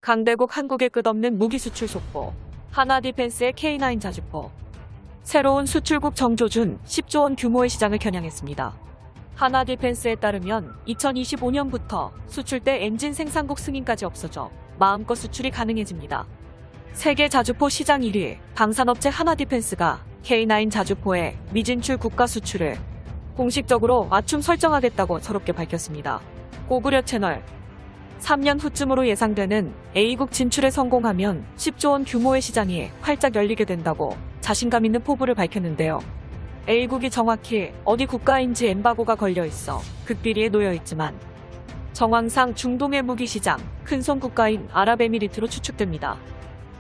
강대국 한국의 끝없는 무기 수출 속보. 하나디펜스의 K9 자주포. 새로운 수출국 정조준 10조 원 규모의 시장을 겨냥했습니다. 하나디펜스에 따르면 2025년부터 수출대 엔진 생산국 승인까지 없어져 마음껏 수출이 가능해집니다. 세계 자주포 시장 1위 방산업체 하나디펜스가 K9 자주포의 미진출 국가 수출을 공식적으로 맞춤 설정하겠다고 새롭게 밝혔습니다. 고구려 채널. 3년 후쯤으로 예상되는 A국 진출에 성공하면 10조 원 규모의 시장이 활짝 열리게 된다고 자신감 있는 포부를 밝혔는데요. A국이 정확히 어디 국가인지 엠바고가 걸려있어 극비리에 놓여있지만 정황상 중동의 무기시장 큰손 국가인 아랍에미리트로 추측됩니다.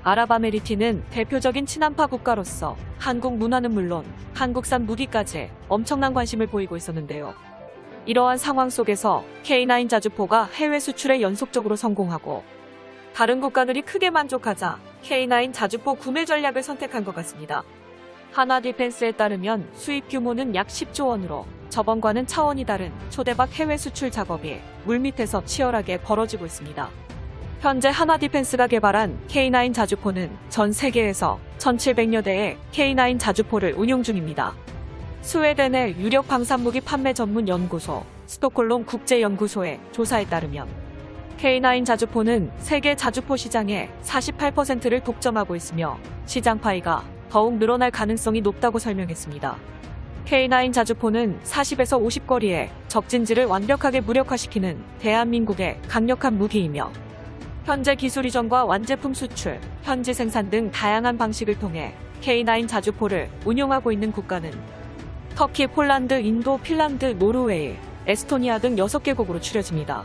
아랍아메리티는 대표적인 친한파 국가로서 한국 문화는 물론 한국산 무기까지 엄청난 관심을 보이고 있었는데요. 이러한 상황 속에서 K9 자주포가 해외 수출에 연속적으로 성공하고 다른 국가들이 크게 만족하자 K9 자주포 구매 전략을 선택한 것 같습니다. 하나디펜스에 따르면 수입 규모는 약 10조 원으로 저번과는 차원이 다른 초대박 해외 수출 작업이 물밑에서 치열하게 벌어지고 있습니다. 현재 하나디펜스가 개발한 K9 자주포는 전 세계에서 1700여 대의 K9 자주포를 운용 중입니다. 스웨덴의 유력 방산무기 판매 전문 연구소 스톡홀름 국제연구소의 조사에 따르면 K9 자주포는 세계 자주포 시장의 48%를 독점하고 있으며 시장 파이가 더욱 늘어날 가능성이 높다고 설명했습니다. K9 자주포는 40에서 50거리의 적진지를 완벽하게 무력화시키는 대한민국의 강력한 무기이며 현재 기술 이전과 완제품 수출, 현지 생산 등 다양한 방식을 통해 K9 자주포를 운용하고 있는 국가는 터키, 폴란드, 인도, 핀란드, 노르웨이, 에스토니아 등 6개국으로 추려집니다.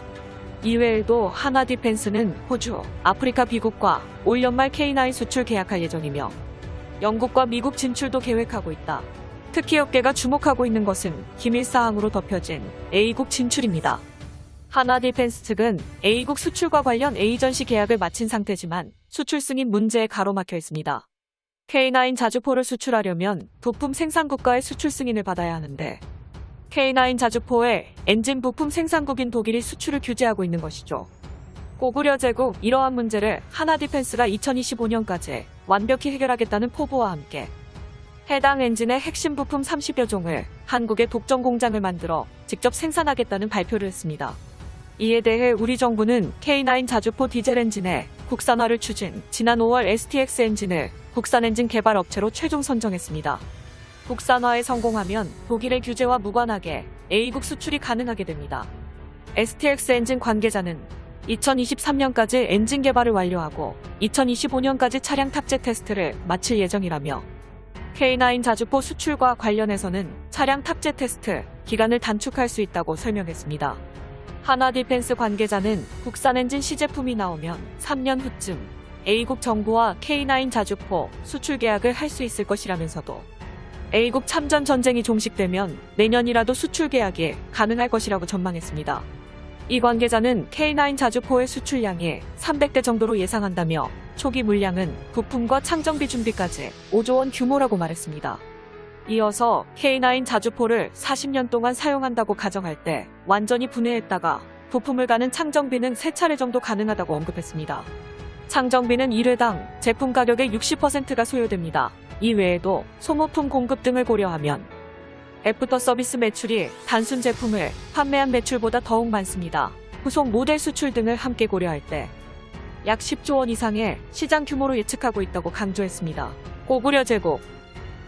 이외에도 하나디펜스는 호주, 아프리카 B국과 올 연말 K9 수출 계약할 예정이며 영국과 미국 진출도 계획하고 있다. 특히 업계가 주목하고 있는 것은 기밀사항으로 덮여진 A국 진출입니다. 하나디펜스 측은 A국 수출과 관련 에이전시 계약을 마친 상태지만 수출 승인 문제에 가로막혀 있습니다. K9 자주포를 수출하려면 부품 생산국가의 수출 승인을 받아야 하는데 K9 자주포의 엔진 부품 생산국인 독일이 수출을 규제하고 있는 것이죠. 고구려 제국 이러한 문제를 하나디펜스가 2025년까지 완벽히 해결하겠다는 포부와 함께 해당 엔진의 핵심 부품 30여 종을 한국의 독점 공장을 만들어 직접 생산하겠다는 발표를 했습니다. 이에 대해 우리 정부는 K9 자주포 디젤 엔진의 국산화를 추진, 지난 5월 STX 엔진을 국산 엔진 개발 업체로 최종 선정했습니다. 국산화에 성공하면 독일의 규제와 무관하게 A국 수출이 가능하게 됩니다. STX 엔진 관계자는 2023년까지 엔진 개발을 완료하고 2025년까지 차량 탑재 테스트를 마칠 예정이라며 K9 자주포 수출과 관련해서는 차량 탑재 테스트 기간을 단축할 수 있다고 설명했습니다. 하나디펜스 관계자는 국산 엔진 시제품이 나오면 3년 후쯤 A국 정부와 K9 자주포 수출 계약을 할 수 있을 것이라면서도 A국 참전 전쟁이 종식되면 내년이라도 수출 계약이 가능할 것이라고 전망했습니다. 이 관계자는 K9 자주포의 수출량이 300대 정도로 예상한다며 초기 물량은 부품과 창정비 준비까지 5조 원 규모라고 말했습니다. 이어서 K9 자주포를 40년 동안 사용한다고 가정할 때 완전히 분해했다가 부품을 가는 창정비는 3차례 정도 가능하다고 언급했습니다. 창정비는 1회당 제품 가격의 60%가 소요됩니다. 이 외에도 소모품 공급 등을 고려하면 애프터 서비스 매출이 단순 제품을 판매한 매출보다 더욱 많습니다. 후속 모델 수출 등을 함께 고려할 때 약 10조 원 이상의 시장 규모로 예측하고 있다고 강조했습니다. 고구려 제국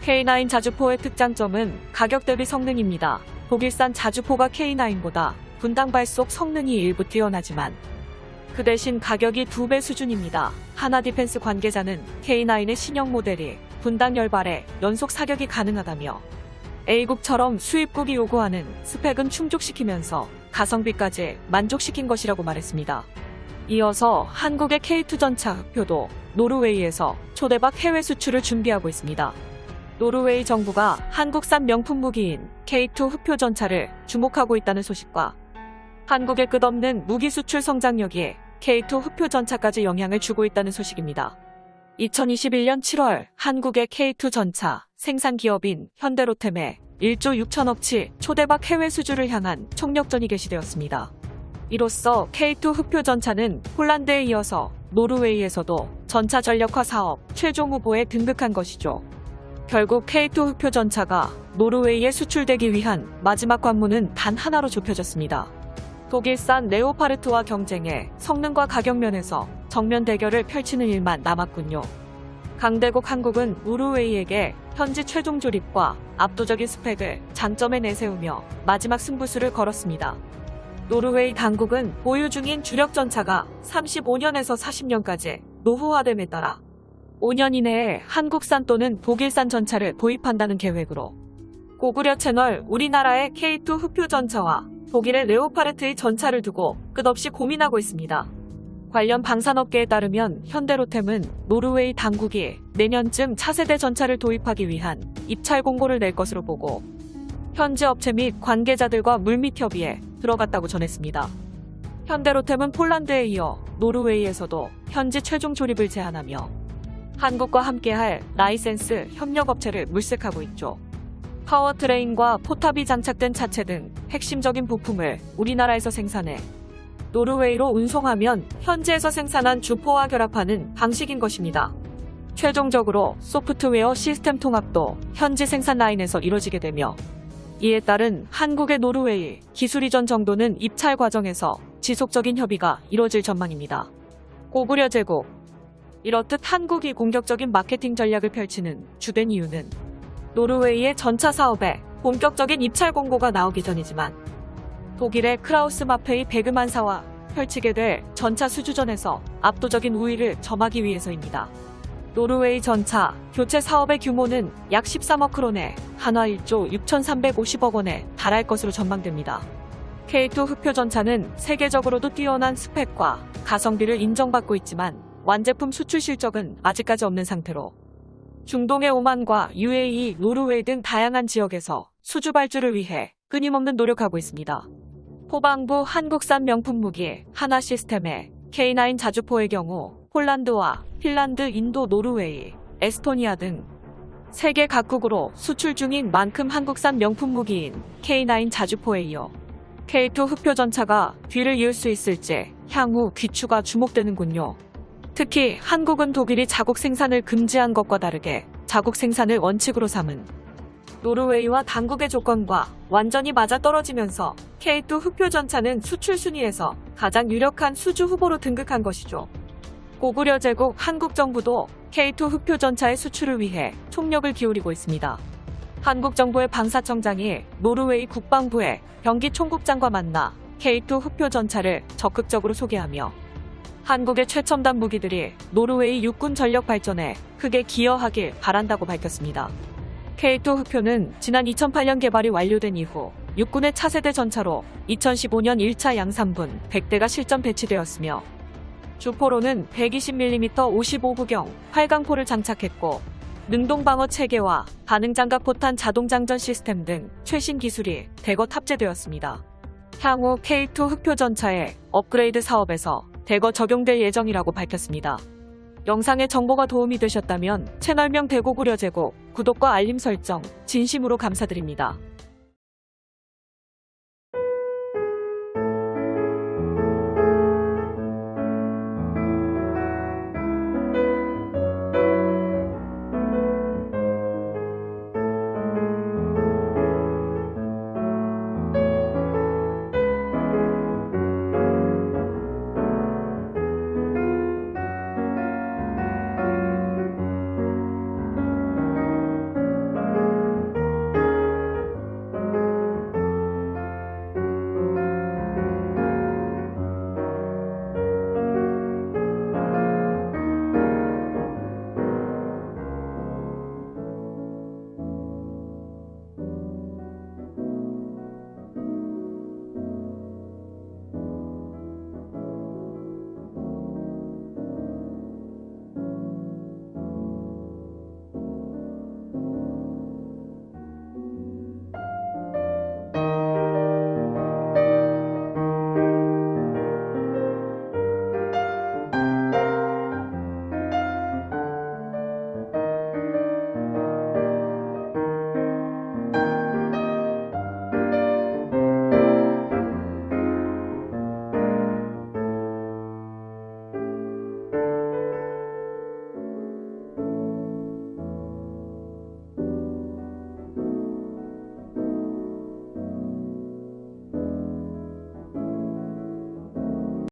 K9 자주포의 특장점은 가격 대비 성능입니다. 독일산 자주포가 K9보다 분당 발속 성능이 일부 뛰어나지만 그 대신 가격이 2배 수준입니다. 하나디펜스 관계자는 K9의 신형 모델이 분당 열발에 연속 사격이 가능하다며 A국처럼 수입국이 요구하는 스펙은 충족시키면서 가성비까지 만족시킨 것이라고 말했습니다. 이어서 한국의 K2 전차 흑표도 노르웨이에서 초대박 해외 수출을 준비하고 있습니다. 노르웨이 정부가 한국산 명품 무기인 K2 흑표 전차를 주목하고 있다는 소식과 한국의 끝없는 무기 수출 성장력이 K2 흑표 전차까지 영향을 주고 있다는 소식입니다. 2021년 7월 한국의 K2 전차 생산 기업인 현대로템에 1조 6천억치 초대박 해외 수주를 향한 총력전이 개시되었습니다. 이로써 K2 흑표 전차는 폴란드에 이어서 노르웨이에서도 전차 전력화 사업 최종 후보에 등극한 것이죠. 결국 K2 흑표 전차가 노르웨이에 수출되기 위한 마지막 관문은 단 하나로 좁혀졌습니다. 독일산 레오파르트와 경쟁해 성능과 가격 면에서 정면 대결을 펼치는 일만 남았군요. 강대국 한국은 노르웨이에게 현지 최종 조립과 압도적인 스펙을 장점에 내세우며 마지막 승부수를 걸었습니다. 노르웨이 당국은 보유 중인 주력 전차가 35년에서 40년까지 노후화됨에 따라 5년 이내에 한국산 또는 독일산 전차를 도입한다는 계획으로 고구려 채널 우리나라의 K2 흑표 전차와 독일의 레오파르트의 전차를 두고 끝없이 고민하고 있습니다. 관련 방산업계에 따르면 현대로템은 노르웨이 당국이 내년쯤 차세대 전차를 도입하기 위한 입찰 공고를 낼 것으로 보고 현지 업체 및 관계자들과 물밑 협의에 들어갔다고 전했습니다. 현대로템은 폴란드에 이어 노르웨이에서도 현지 최종 조립을 제안하며 한국과 함께할 라이센스 협력업체를 물색하고 있죠. 파워트레인과 포탑이 장착된 차체 등 핵심적인 부품을 우리나라에서 생산해 노르웨이로 운송하면 현지에서 생산한 주포와 결합하는 방식인 것입니다. 최종적으로 소프트웨어 시스템 통합도 현지 생산 라인에서 이뤄지게 되며 이에 따른 한국의 노르웨이 기술 이전 정도는 입찰 과정에서 지속적인 협의가 이뤄질 전망입니다. 고구려 제국. 이렇듯 한국이 공격적인 마케팅 전략을 펼치는 주된 이유는 노르웨이의 전차 사업에 본격적인 입찰 공고가 나오기 전이지만 독일의 크라우스 마페이 베그만사와 펼치게 될 전차 수주전에서 압도적인 우위를 점하기 위해서입니다. 노르웨이 전차 교체 사업의 규모는 약 13억 크론에 한화 1조 6,350억 원에 달할 것으로 전망됩니다. K2 흑표 전차는 세계적으로도 뛰어난 스펙과 가성비를 인정받고 있지만 완제품 수출 실적은 아직까지 없는 상태로 중동의 오만과 UAE, 노르웨이 등 다양한 지역에서 수주 발주를 위해 끊임없는 노력하고 있습니다. 포방부 한국산 명품 무기 하나 시스템의 K9 자주포의 경우 폴란드와 핀란드, 인도, 노르웨이, 에스토니아 등 세계 각국으로 수출 중인 만큼 한국산 명품 무기인 K9 자주포에 이어 K2 흑표 전차가 뒤를 이을 수 있을지 향후 귀추가 주목되는군요. 특히 한국은 독일이 자국 생산을 금지한 것과 다르게 자국 생산을 원칙으로 삼은 노르웨이와 당국의 조건과 완전히 맞아떨어지면서 K2 흑표 전차는 수출 순위에서 가장 유력한 수주 후보로 등극한 것이죠. 고구려 제국 한국 정부도 K2 흑표 전차의 수출을 위해 총력을 기울이고 있습니다. 한국 정부의 방사청장이 노르웨이 국방부의 병기 총국장과 만나 K2 흑표 전차를 적극적으로 소개하며 한국의 최첨단 무기들이 노르웨이 육군 전력 발전에 크게 기여하길 바란다고 밝혔습니다. K2 흑표는 지난 2008년 개발이 완료된 이후 육군의 차세대 전차로 2015년 1차 양산분 100대가 실전 배치되었으며 주포로는 120mm 55구경 활강포를 장착했고 능동방어 체계와 반응장갑 포탄 자동장전 시스템 등 최신 기술이 대거 탑재되었습니다. 향후 K2 흑표 전차의 업그레이드 사업에서 대거 적용될 예정이라고 밝혔습니다. 영상의 정보가 도움이 되셨다면 채널명 대고구려 제국 구독과 알림 설정 진심으로 감사드립니다.